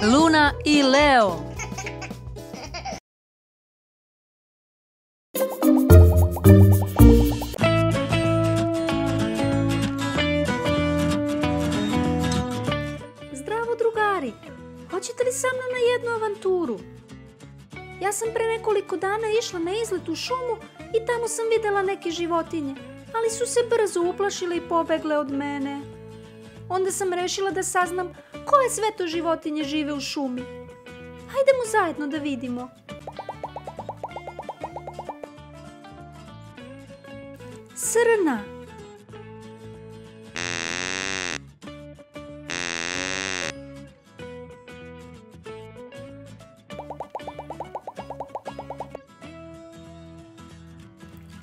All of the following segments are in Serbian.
Luna i Leo. Zdravo drugari, hoćete li sa mnom na jednu avanturu? Ja sam pre nekoliko dana išla na izlet u šumu i tamo sam vidjela neke životinje, ali su se brzo uplašile i pobegle od mene. Onda sam rešila da saznam koje sve to životinje žive u šumi. Hajdemo zajedno da vidimo. Srna,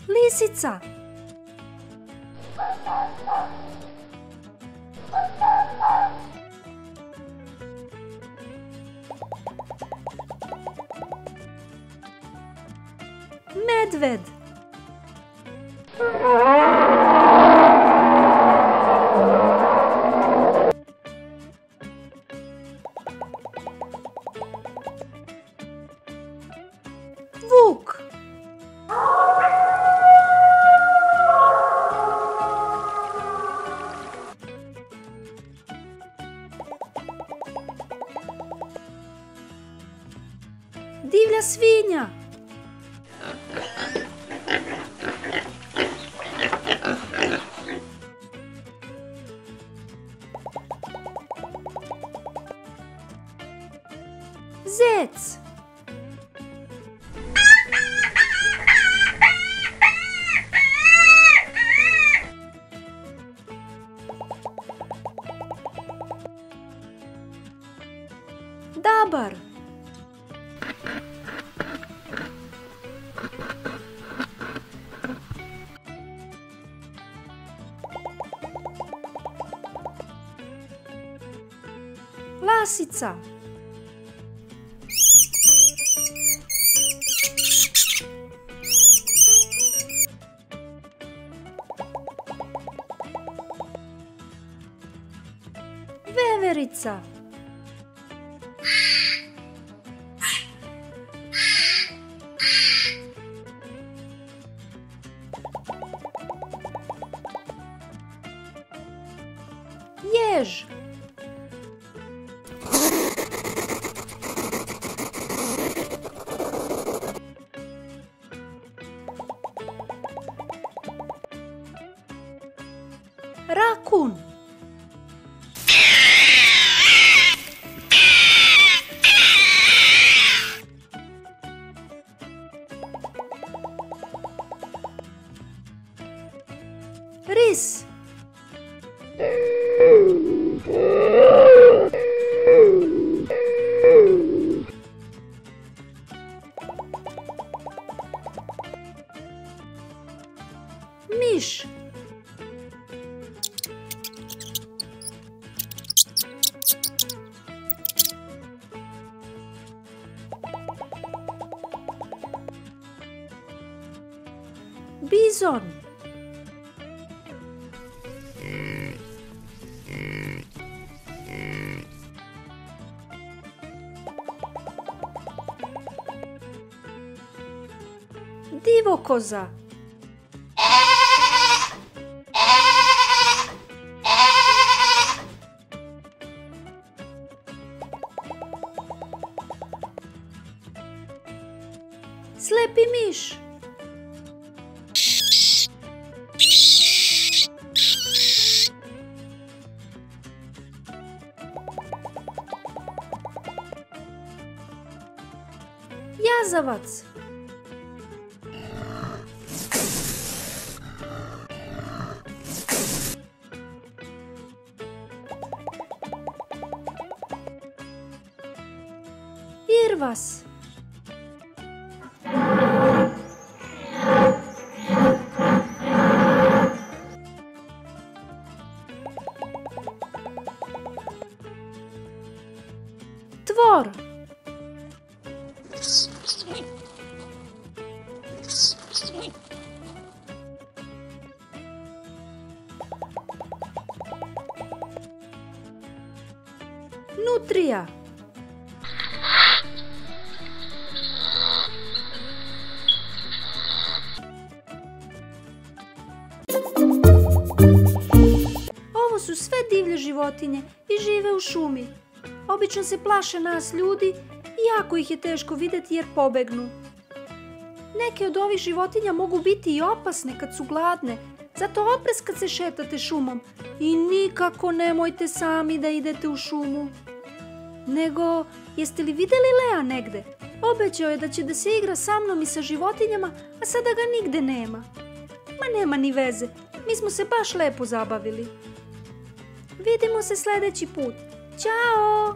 lisica, medved, vuk, divlja svinja, zec, dabar, lasica, veverica, jež, rakun, ris, miš, bizon, divokoza, slepi miš, jazavac, irvas, tvor, nutrija, su sve divlje životinje i žive u šumi. Obično se plaše nas ljudi i jako ih je teško vidjeti jer pobegnu. Neke od ovih životinja mogu biti i opasne kad su gladne, zato oprez kad se šetate šumom i nikako nemojte sami da idete u šumu. Nego, jeste li vidjeli Lea negde? Obećao je da će da se igra sa mnom i sa životinjama, a sada ga nigde nema. Ma nema ni veze, mi smo se baš lepo zabavili. Vidimo se sljedeći put. Ćao!